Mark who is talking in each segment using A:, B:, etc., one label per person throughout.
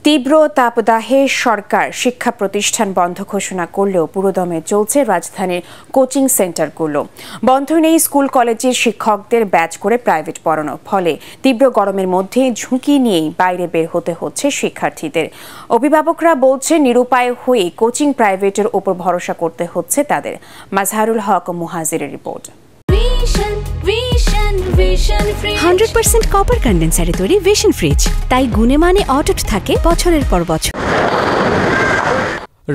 A: তীব্র তাপদাহে সরকার শিক্ষা প্রতিষ্ঠান বন্ধ ঘোষণা করলেও পুরোদমে চলছে রাজধানীর কোচিং সেন্টারগুলো। বন্ধ নেই স্কুল কলেজের শিক্ষকদের ব্যাচ করে প্রাইভেট পড়ানো, ফলে তীব্র গরমের মধ্যে ঝুঁকি নিয়েই বাইরে বের হতে হচ্ছে শিক্ষার্থীদের। অভিভাবকরা বলছেন নিরুপায় হয়ে কোচিং প্রাইভেটের উপর ভরসা করতে হচ্ছে তাদের। মাজহারুল হক মুহাজিরের রিপোর্ট।
B: 100% কপার কন্ডেন্সারে তৈরি ভিশন ফ্রিজ, তাই গুণে মানে অটুট থাকে বছরের পর বছর।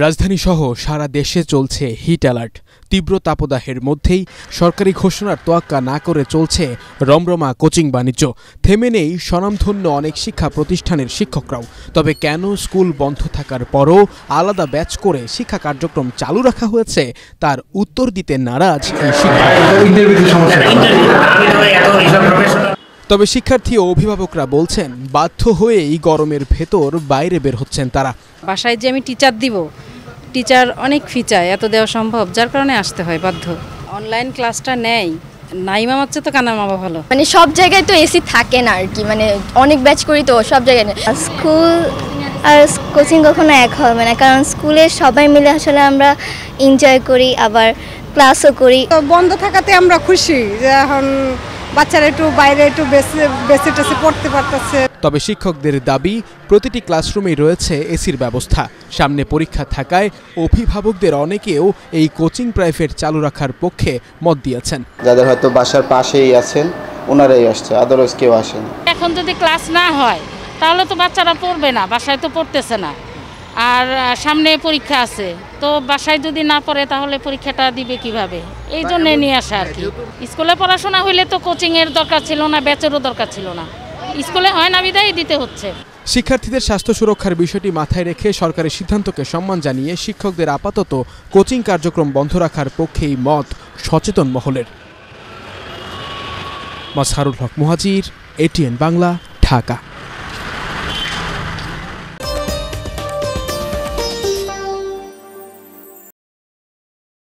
C: রাজধানী সহ সারা দেশে চলছে হিট অ্যালার্ট। তীব্র তাপদাহের মধ্যেই সরকারি ঘোষণার তোয়াক্কা না করে চলছে রমরমা কোচিং বাণিজ্য। থেমে নেই স্বনামধন্য অনেক শিক্ষা প্রতিষ্ঠানের শিক্ষকরাও। তবে কেন স্কুল বন্ধ থাকার পরও আলাদা ব্যাচ করে শিক্ষা কার্যক্রম চালু রাখা হয়েছে তার উত্তর দিতে নারাজ এই তবে শিক্ষার্থী ও অভিভাবকরা বলছেন বাধ্য হয়েই গরমের ভেতর বাইরে বের হচ্ছেন তারা।
D: বাসায় যে আমি টিচার দিব, টিচার অনেক ফি চায়, এত দেওয়া সম্ভব, যার কারণে আসতে হয় বাধ্য। অনলাইন ক্লাসটা নেই, নাইমা হচ্ছে তো কানা মামা ভালো।
E: মানে সব জায়গায় তো এসি থাকে না আর কি, মানে অনেক ব্যাচ করি তো সব জায়গায়। স্কুল আর কোচিং কখনো এক হবে না, কারণ স্কুলে সবাই মিলে আসলে আমরা এনজয় করি, আবার ক্লাসও করি।
F: বন্ধ থাকাতে আমরা খুশি যে এখন বাচ্চারা একটু বাইরে একটু বেশি পড়তে পারতেছে।
C: তবে শিক্ষকদের দাবি প্রতিটি ক্লাসরুমেই রয়েছে এসির ব্যবস্থা। সামনে পরীক্ষা থাকায় অভিভাবকদের অনেকেও এই কোচিং প্রাইভেট চালু রাখার পক্ষে মত দিয়েছেন।
G: যাদের হয়তো বাসার পাশেই আছেন ওনারাই আসছে, আদারওয়াইজ কেউ আসেন।
D: এখন যদি ক্লাস না হয় তাহলে তো বাচ্চারা পড়বে না, বাসায় তো পড়তেছে না, আর সামনে পরীক্ষা আছে, তো বাসায় যদি না পড়ে তাহলে পরীক্ষাটা দিবে কিভাবে? এই জন্য নিয়ে আসা আর কি। স্কুলে পড়াশোনা হইলে তো কোচিংয়ের দরকার ছিল না, ব্যাচেরও দরকার ছিল না, স্কুলে হয় না বিদায় দিতে হচ্ছে।
C: শিক্ষার্থীদের স্বাস্থ্য সুরক্ষার বিষয়টি মাথায় রেখে সরকারের সিদ্ধান্তকে সম্মান জানিয়ে শিক্ষকদের আপাতত কোচিং কার্যক্রম বন্ধ রাখার পক্ষেই মত সচেতন মহলের। মাজহারুল হক মুহাজির, ATN বাংলা, ঢাকা।